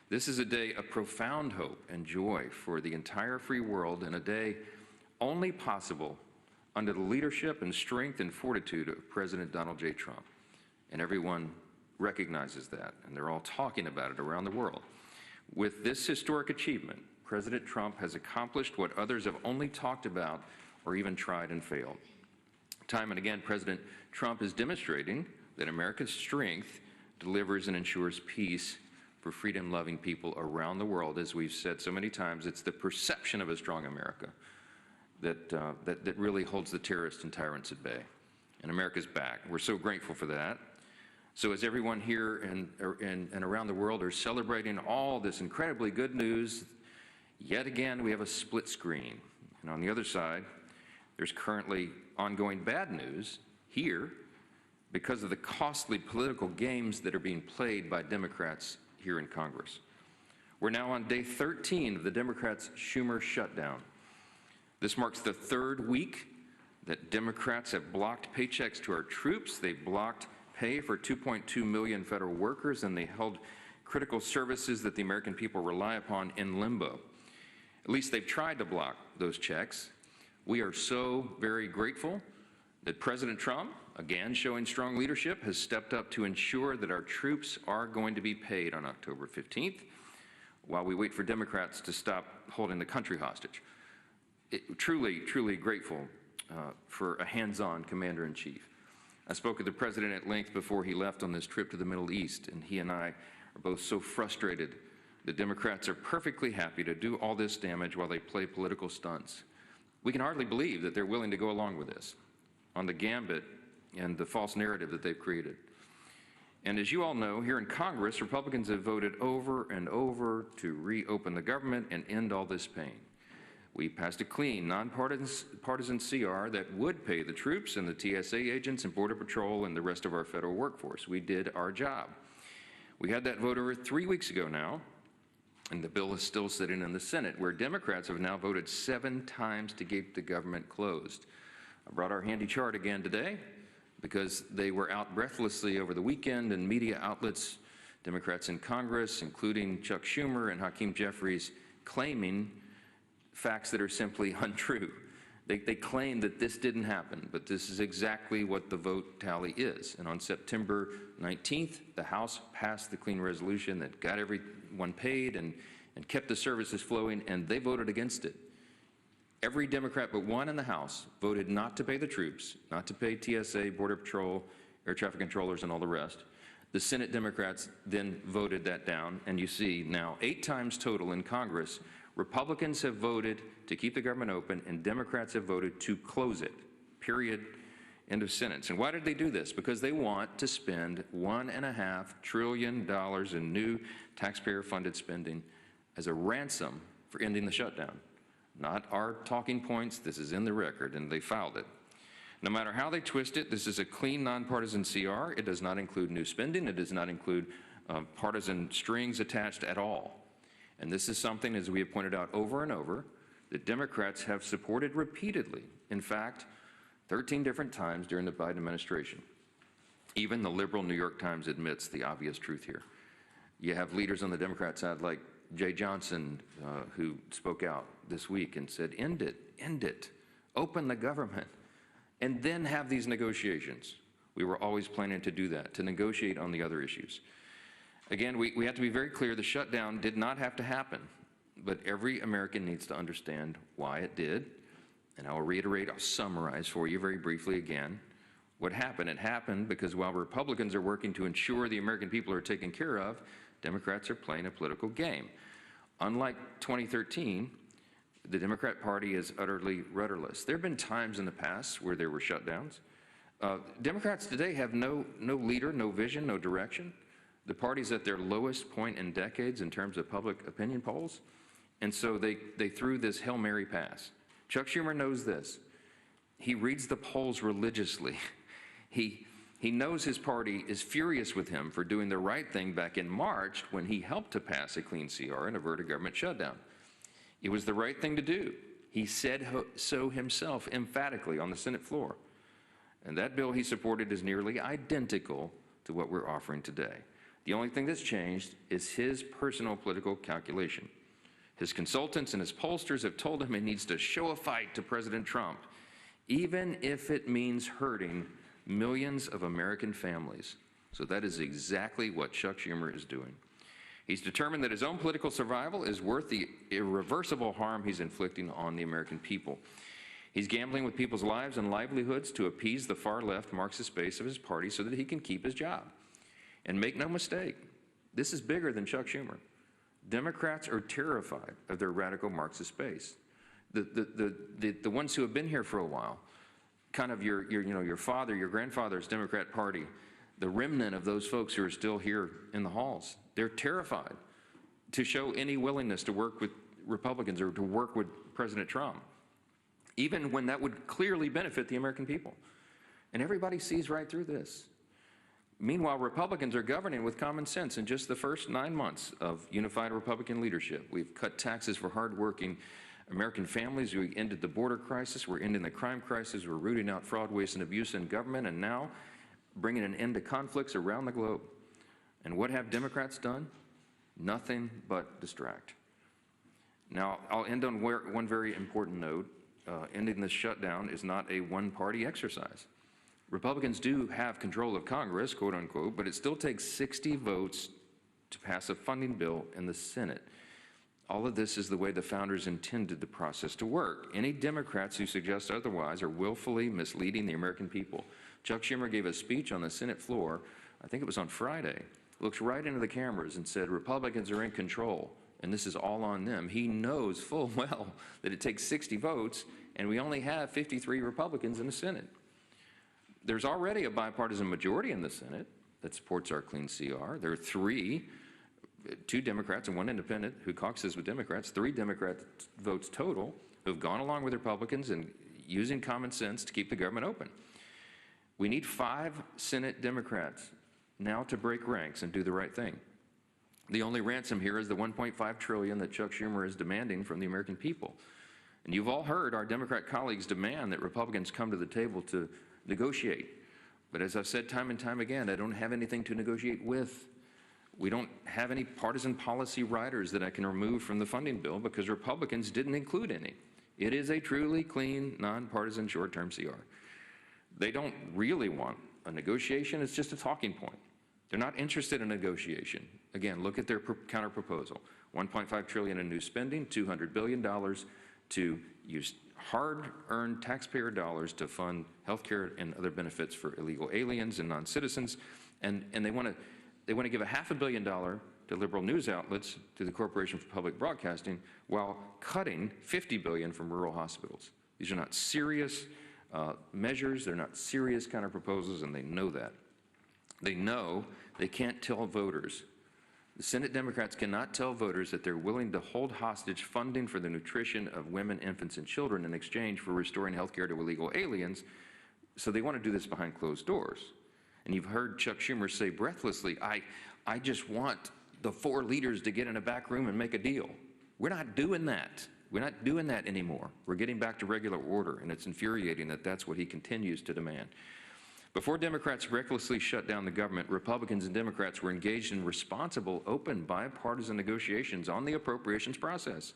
This is a day of profound hope and joy for the entire free world, and a day only possible under the leadership and strength and fortitude of President Donald J. Trump. And everyone recognizes that, and they're all talking about it around the world. With this historic achievement, President Trump has accomplished what others have only talked about or even tried and failed. Time and again, President Trump is demonstrating that America's strength delivers and ensures peace for freedom-loving people around the world. As we've said so many times, it's the perception of a strong America that really holds the terrorists and tyrants at bay. And America's back. We're so grateful for that. So as everyone here and around the world are celebrating all this incredibly good news, yet again we have a split screen. And on the other side, there's currently ongoing bad news here because of the costly political games that are being played by Democrats here in Congress. We're now on day 13 of the Democrats' Schumer shutdown. This marks the third week that Democrats have blocked paychecks to our troops. They blocked pay for 2.2 million federal workers, and they held critical services that the American people rely upon in limbo. At least they've tried to block those checks. We are so very grateful that President Trump, again showing strong leadership, has stepped up to ensure that our troops are going to be paid on October 15th, while we wait for Democrats to stop holding the country hostage. Truly, truly grateful for a hands-on commander-in-chief. I spoke with the President at length before he left on this trip to the Middle East, and he and I are both so frustrated that Democrats are perfectly happy to do all this damage while they play political stunts. We can hardly believe that they're willing to go along with this on the gambit and the false narrative that they've created. And as you all know, here in Congress, Republicans have voted over and over to reopen the government and end all this pain. We passed a clean, nonpartisan CR that would pay the troops and the TSA agents and Border Patrol and the rest of our federal workforce. We did our job. We had that vote over 3 weeks ago now, and the bill is still sitting in the Senate, where Democrats have now voted 7 times to keep the government closed. I brought our handy chart again today because they were out breathlessly over the weekend, and media outlets, Democrats in Congress, including Chuck Schumer and Hakeem Jeffries, claiming facts that are simply untrue. They claim that this didn't happen, but this is exactly what the vote tally is. And on September 19th, the House passed the clean resolution that got everyone paid and kept the services flowing, and they voted against it. Every Democrat but one in the House voted not to pay the troops, not to pay TSA, Border Patrol, air traffic controllers, and all the rest. The Senate Democrats then voted that down, and you see now 8 times total in Congress, Republicans have voted to keep the government open, and Democrats have voted to close it, period, end of sentence. And why did they do this? Because they want to spend $1.5 trillion in new taxpayer-funded spending as a ransom for ending the shutdown. Not our talking points, this is in the record, and they filed it. No matter how they twist it, this is a clean, nonpartisan CR. It does not include new spending. It does not include partisan strings attached at all. And this is something, as we have pointed out over and over, that Democrats have supported repeatedly. In fact, 13 different times during the Biden administration. Even the liberal New York Times admits the obvious truth here. You have leaders on the Democrat side like Jay Johnson, who spoke out this week and said, end it, open the government, and then have these negotiations. We were always planning to do that, to negotiate on the other issues. Again, we have to be very clear, the shutdown did not have to happen, but every American needs to understand why it did. And I'll reiterate, I'll summarize for you very briefly again what happened. It happened because while Republicans are working to ensure the American people are taken care of, Democrats are playing a political game. Unlike 2013, the Democrat Party is utterly rudderless. There have been times in the past where there were shutdowns. Democrats today have no leader, no vision, no direction. The party's at their lowest point in decades in terms of public opinion polls, and so they threw this Hail Mary pass. Chuck Schumer knows this. He reads the polls religiously. He knows his party is furious with him for doing the right thing back in March when he helped to pass a clean CR and avert a government shutdown. It was the right thing to do. He said so himself emphatically on the Senate floor. And that bill he supported is nearly identical to what we're offering today. The only thing that's changed is his personal political calculation. His consultants and his pollsters have told him he needs to show a fight to President Trump, even if it means hurting millions of American families. So that is exactly what Chuck Schumer is doing. He's determined that his own political survival is worth the irreversible harm he's inflicting on the American people. He's gambling with people's lives and livelihoods to appease the far-left Marxist base of his party so that he can keep his job. And make no mistake, this is bigger than Chuck Schumer. Democrats are terrified of their radical Marxist base. The ones who have been here for a while, kind of your father, your grandfather's Democrat Party, the remnant of those folks who are still here in the halls, they're terrified to show any willingness to work with Republicans or to work with President Trump, even when that would clearly benefit the American people. And everybody sees right through this. Meanwhile, Republicans are governing with common sense. In just the first 9 months of unified Republican leadership, we've cut taxes for hardworking American families. We ended the border crisis. We're ending the crime crisis. We're rooting out fraud, waste, and abuse in government, and now bringing an end to conflicts around the globe. And what have Democrats done? Nothing but distract. Now, I'll end on one very important note. Ending this shutdown is not a one-party exercise. Republicans do have control of Congress, quote unquote, but it still takes 60 votes to pass a funding bill in the Senate. All of this is the way the founders intended the process to work. Any Democrats who suggest otherwise are willfully misleading the American people. Chuck Schumer gave a speech on the Senate floor, I think it was on Friday, looks right into the cameras and said, Republicans are in control, and this is all on them. He knows full well that it takes 60 votes, and we only have 53 Republicans in the Senate. There's already a bipartisan majority in the Senate that supports our clean CR. There are two Democrats and one independent who caucuses with Democrats, 3 Democrat votes total, who have gone along with Republicans and using common sense to keep the government open. We need 5 Senate Democrats now to break ranks and do the right thing. The only ransom here is the $1.5 trillion that Chuck Schumer is demanding from the American people. And you've all heard our Democrat colleagues demand that Republicans come to the table to negotiate. But as I've said time and time again, I don't have anything to negotiate with. We don't have any partisan policy riders that I can remove from the funding bill because Republicans didn't include any. It is a truly clean, nonpartisan short-term CR. They don't really want a negotiation. It's just a talking point. They're not interested in negotiation. Again, look at their counter proposal. $1.5 trillion in new spending, $200 billion to use hard-earned taxpayer dollars to fund health care and other benefits for illegal aliens and non-citizens. And they want to give $500 million to liberal news outlets, to the Corporation for Public Broadcasting, while cutting $50 billion from rural hospitals. These are not serious measures. They're not serious counter proposals, and they know that. They know they can't tell voters. The Senate Democrats cannot tell voters that they're willing to hold hostage funding for the nutrition of women, infants, and children in exchange for restoring health care to illegal aliens, so they want to do this behind closed doors. And you've heard Chuck Schumer say breathlessly, I just want the 4 leaders to get in a back room and make a deal. We're not doing that. We're not doing that anymore. We're getting back to regular order, and it's infuriating that that's what he continues to demand. Before Democrats recklessly shut down the government, Republicans and Democrats were engaged in responsible, open, bipartisan negotiations on the appropriations process.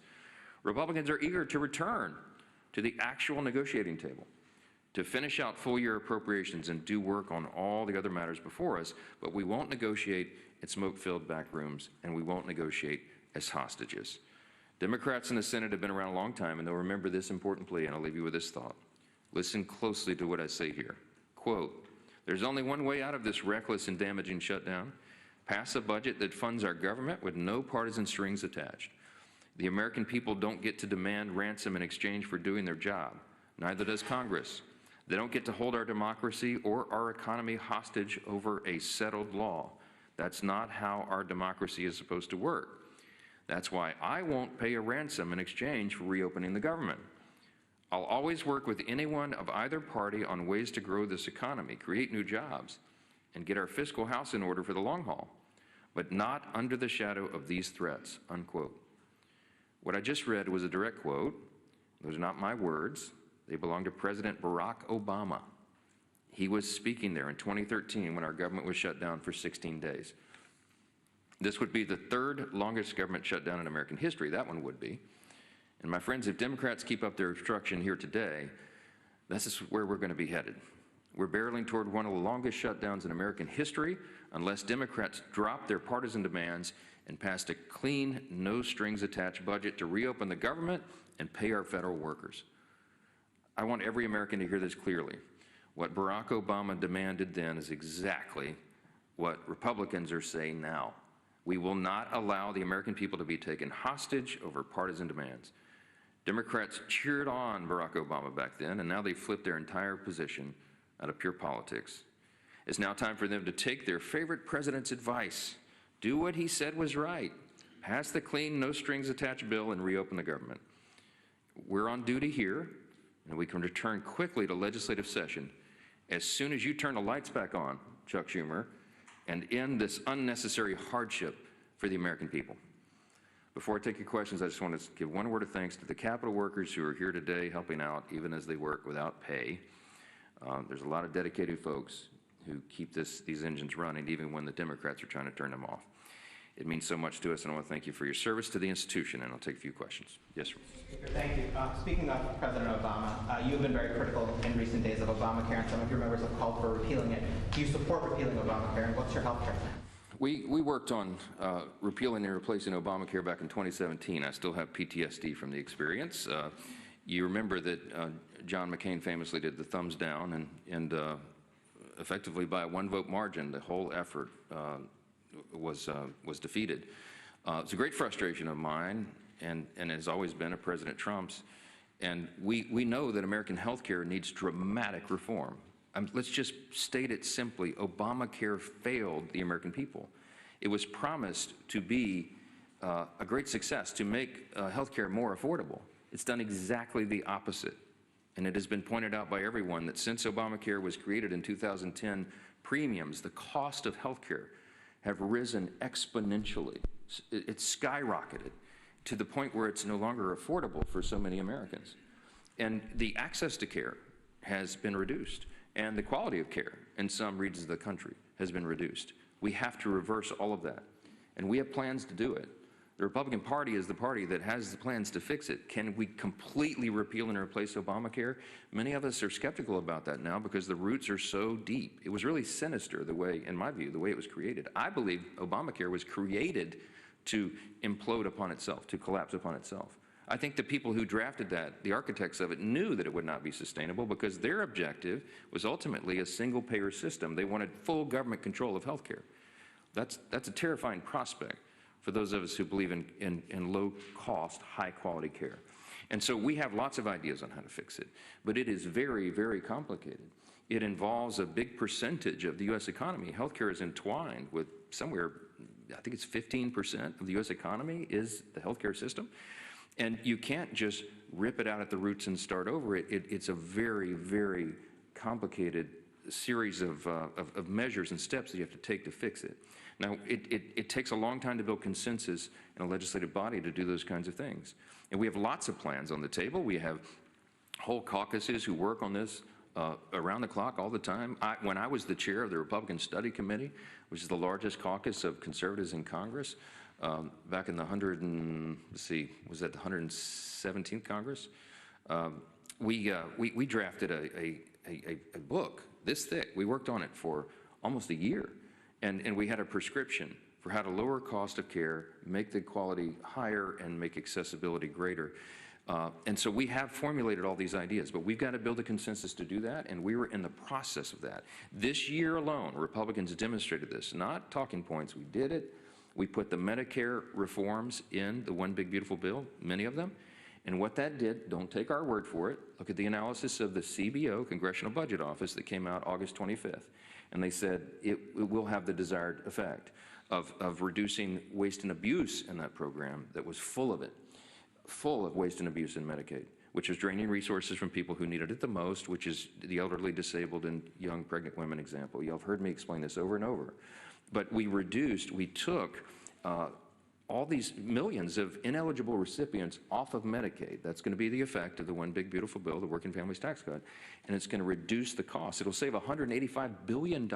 Republicans are eager to return to the actual negotiating table, to finish out full-year appropriations and do work on all the other matters before us, but we won't negotiate in smoke-filled back rooms, and we won't negotiate as hostages. Democrats in the Senate have been around a long time, and they'll remember this important plea, and I'll leave you with this thought. Listen closely to what I say here. Quote, there's only one way out of this reckless and damaging shutdown. Pass a budget that funds our government with no partisan strings attached. The American people don't get to demand ransom in exchange for doing their job. Neither does Congress. They don't get to hold our democracy or our economy hostage over a settled law. That's not how our democracy is supposed to work. That's why I won't pay a ransom in exchange for reopening the government. I'll always work with anyone of either party on ways to grow this economy, create new jobs, and get our fiscal house in order for the long haul, but not under the shadow of these threats, unquote. What I just read was a direct quote. Those are not my words. They belong to President Barack Obama. He was speaking there in 2013 when our government was shut down for 16 days. This would be the third longest government shutdown in American history. That one would be. And my friends, if Democrats keep up their obstruction here today, this is where we're going to be headed. We're barreling toward one of the longest shutdowns in American history unless Democrats drop their partisan demands and pass a clean, no-strings-attached budget to reopen the government and pay our federal workers. I want every American to hear this clearly. What Barack Obama demanded then is exactly what Republicans are saying now. We will not allow the American people to be taken hostage over partisan demands. Democrats cheered on Barack Obama back then, and now they've flipped their entire position out of pure politics. It's now time for them to take their favorite president's advice. Do what he said was right. Pass the clean, no-strings-attached bill and reopen the government. We're on duty here, and we can return quickly to legislative session as soon as you turn the lights back on, Chuck Schumer, and end this unnecessary hardship for the American people. Before I take your questions, I just want to give one word of thanks to the Capitol workers who are here today helping out even as they work without pay. There's a lot of dedicated folks who keep these engines running even when the Democrats are trying to turn them off. It means so much to us, and I want to thank you for your service to the institution, and I'll take a few questions. Yes, sir. Thank you. Speaking of President Obama, you have been very critical in recent days of Obamacare, and some of your members have called for repealing it. Do you support repealing Obamacare, and what's your health care plan? We worked on repealing and replacing Obamacare back in 2017. I still have PTSD from the experience. You remember that John McCain famously did the thumbs down, and effectively by a one-vote margin, the whole effort was defeated. It's a great frustration of mine, and has always been a President Trump's. And we know that American health care needs dramatic reform. Let's just state it simply. Obamacare failed the American people. It was promised to be a great success, to make health care more affordable. It's done exactly the opposite. And it has been pointed out by everyone that since Obamacare was created in 2010, premiums, the cost of health care, have risen exponentially. It's skyrocketed to the point where it's no longer affordable for so many Americans. And the access to care has been reduced, and the quality of care in some regions of the country has been reduced. We have to reverse all of that, and we have plans to do it. The Republican Party is the party that has the plans to fix it. Can we completely repeal and replace Obamacare? Many of us are skeptical about that now because the roots are so deep. It was really sinister the way, in my view, the way it was created. I believe Obamacare was created to implode upon itself, to collapse upon itself. I think the people who drafted that, the architects of it, knew that it would not be sustainable because their objective was ultimately a single-payer system. They wanted full government control of health care. That's a terrifying prospect for those of us who believe in low-cost, high-quality care. And so we have lots of ideas on how to fix it, but it is very, very complicated. It involves a big percentage of the U.S. economy. Healthcare is entwined with somewhere, I think it's 15% of the U.S. economy is the healthcare system. And you can't just rip it out at the roots and start over it. It's a very, very complicated series of measures and steps that you have to take to fix it. Now, it takes a long time to build consensus in a legislative body to do those kinds of things. And we have lots of plans on the table. We have whole caucuses who work on this around the clock all the time. When I was the chair of the Republican Study Committee, which is the largest caucus of conservatives in Congress, back in the 117th Congress, we drafted a book this thick. We worked on it for almost a year. And we had a prescription for how to lower cost of care, make the quality higher, and make accessibility greater. And so we have formulated all these ideas, but we've got to build a consensus to do that, and we were in the process of that. This year alone, Republicans demonstrated this, not talking points. We did it. We put the Medicare reforms in the One Big Beautiful Bill, many of them. And what that did, don't take our word for it, look at the analysis of the CBO, Congressional Budget Office, that came out August 25th. And they said it will have the desired effect of reducing waste and abuse in that program that was full of it, full of waste and abuse in Medicaid, which was draining resources from people who needed it the most, which is the elderly, disabled, and young pregnant women example. You'll have heard me explain this over and over. But we took all these millions of ineligible recipients off of Medicaid. That's going to be the effect of the one big beautiful bill, the Working Families Tax Cut, and it's going to reduce the cost. It'll save $185 billion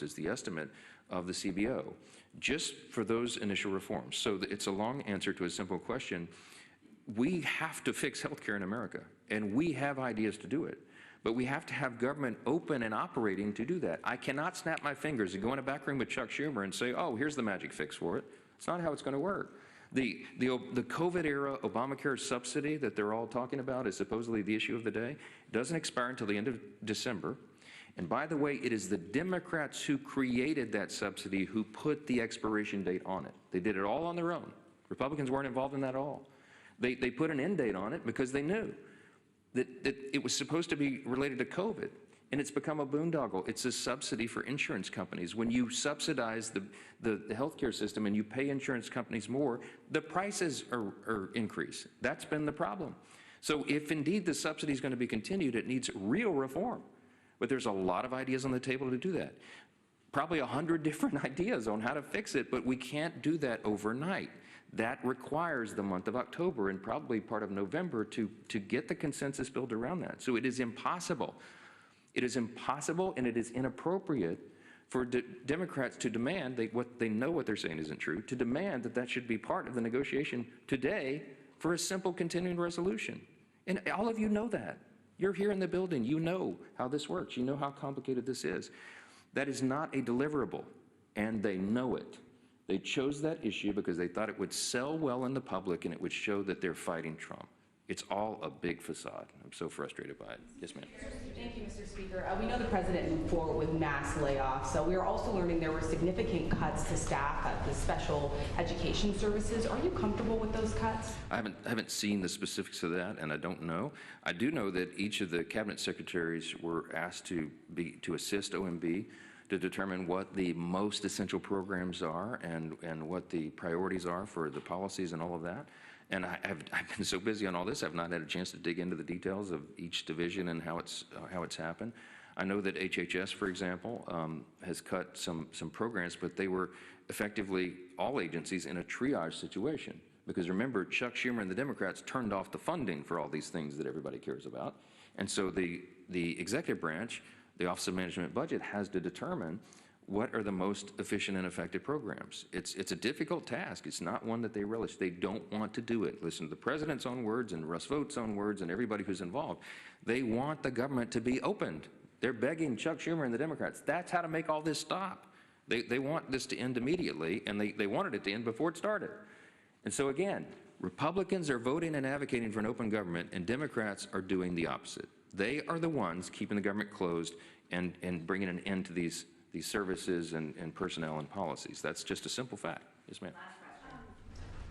is the estimate of the CBO, just for those initial reforms. So it's a long answer to a simple question. We have to fix healthcare in America, and we have ideas to do it. But we have to have government open and operating to do that. I cannot snap my fingers and go in a back room with Chuck Schumer and say, oh, here's the magic fix for it. It's not how it's going to work. The COVID-era Obamacare subsidy that they're all talking about is supposedly the issue of the day. It doesn't expire until the end of December. And by the way, it is the Democrats who created that subsidy who put the expiration date on it. They did it all on their own. Republicans weren't involved in that at all. They put an end date on it because they knew that it was supposed to be related to COVID. And it's become a boondoggle. It's a subsidy for insurance companies. When you subsidize the healthcare system and you pay insurance companies more, the prices are increased. That's been the problem. So if indeed the subsidy is going to be continued, it needs real reform. But there's a lot of ideas on the table to do that. Probably 100 different ideas on how to fix it, but we can't do that overnight. That requires the month of October and probably part of November to get the consensus built around that. So it is impossible. It is impossible and it is inappropriate for Democrats to demand, they know what they're saying isn't true, to demand that should be part of the negotiation today for a simple continuing resolution. And all of you know that. You're here in the building. You know how this works. You know how complicated this is. That is not a deliverable, and they know it. They chose that issue because they thought it would sell well in the public and it would show that they're fighting Trump. It's all a big facade. I'm so frustrated by it. Yes, ma'am. Thank you, Mr. Speaker. We know the president moved forward with mass layoffs. So we are also learning there were significant cuts to staff at the special education services. Are you comfortable with those cuts? I haven't seen the specifics of that, and I don't know. I do know that each of the cabinet secretaries were asked to assist OMB to determine what the most essential programs are and what the priorities are for the policies and all of that. And I've been so busy on all this, I've not had a chance to dig into the details of each division and how it's happened. I know that HHS, for example, has cut some programs, but they were effectively all agencies in a triage situation. Because remember, Chuck Schumer and the Democrats turned off the funding for all these things that everybody cares about. And so the executive branch, the Office of Management and Budget, has to determine what are the most efficient and effective programs. It's a difficult task. It's not one that they relish. They don't want to do it. Listen to the president's own words and Russ Vought's own words and everybody who's involved. They want the government to be opened. They're begging Chuck Schumer and the Democrats. That's how to make all this stop. They want this to end immediately, and they wanted it to end before it started. And so again, Republicans are voting and advocating for an open government, and Democrats are doing the opposite. They are the ones keeping the government closed and bringing an end to these services and personnel and policies. That's just a simple fact. Yes, ma'am.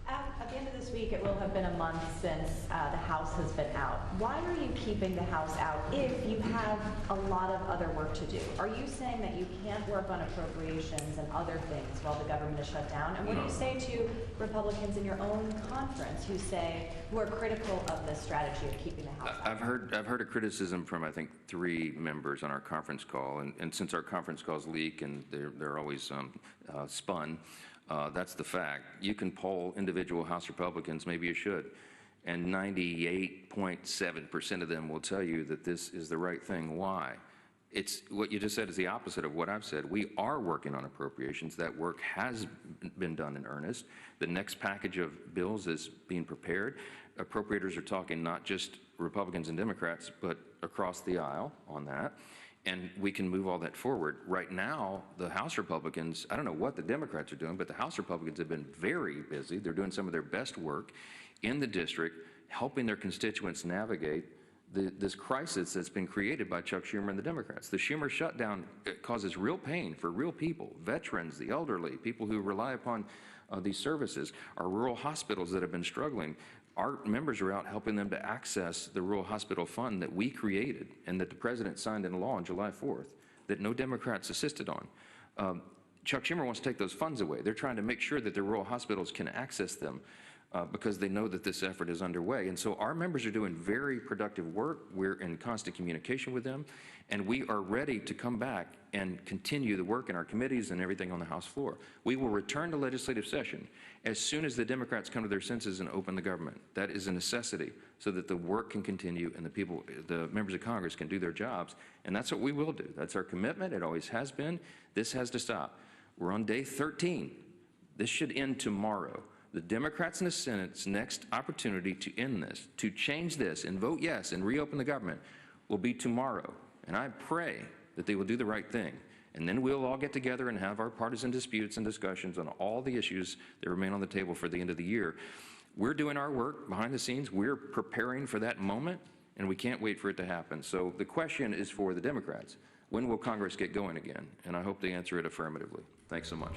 At the end of this week, it will have been a month since the House has been out. Why are you keeping the House out if you have a lot of other work to do? Are you saying that you can't work on appropriations and other things while the government is shut down? And what do you say to Republicans in your own conference who are critical of the strategy of keeping the House out? I've heard a criticism from, I think, 3 members on our conference call, and since our conference calls leak and they're always spun, that's the fact. You can poll individual House Republicans, maybe you should, and 98.7% of them will tell you that this is the right thing. Why? It's what you just said is the opposite of what I've said. We are working on appropriations. That work has been done in earnest. The next package of bills is being prepared. Appropriators are talking not just Republicans and Democrats, but across the aisle on that. And we can move all that forward. Right now, the House Republicans, I don't know what the Democrats are doing, but the House Republicans have been very busy. They're doing some of their best work in the district, helping their constituents navigate this crisis that's been created by Chuck Schumer and the Democrats. The Schumer shutdown causes real pain for real people, veterans, the elderly, people who rely upon these services, our rural hospitals that have been struggling. Our members are out helping them to access the Rural Hospital Fund that we created and that the president signed into law on July 4th that no Democrats assisted on. Chuck Schumer wants to take those funds away. They're trying to make sure that the rural hospitals can access them. because they know that this effort is underway. And so our members are doing very productive work. We're in constant communication with them, and we are ready to come back and continue the work in our committees and everything on the House floor. We will return to legislative session as soon as the Democrats come to their senses and open the government. That is a necessity so that the work can continue and the members of Congress can do their jobs. And that's what we will do. That's our commitment. It always has been. This has to stop. We're on day 13. This should end tomorrow. The Democrats in the Senate's next opportunity to end this, to change this and vote yes and reopen the government will be tomorrow. And I pray that they will do the right thing. And then we'll all get together and have our partisan disputes and discussions on all the issues that remain on the table for the end of the year. We're doing our work behind the scenes. We're preparing for that moment, and we can't wait for it to happen. So the question is for the Democrats. When will Congress get going again? And I hope they answer it affirmatively. Thanks so much.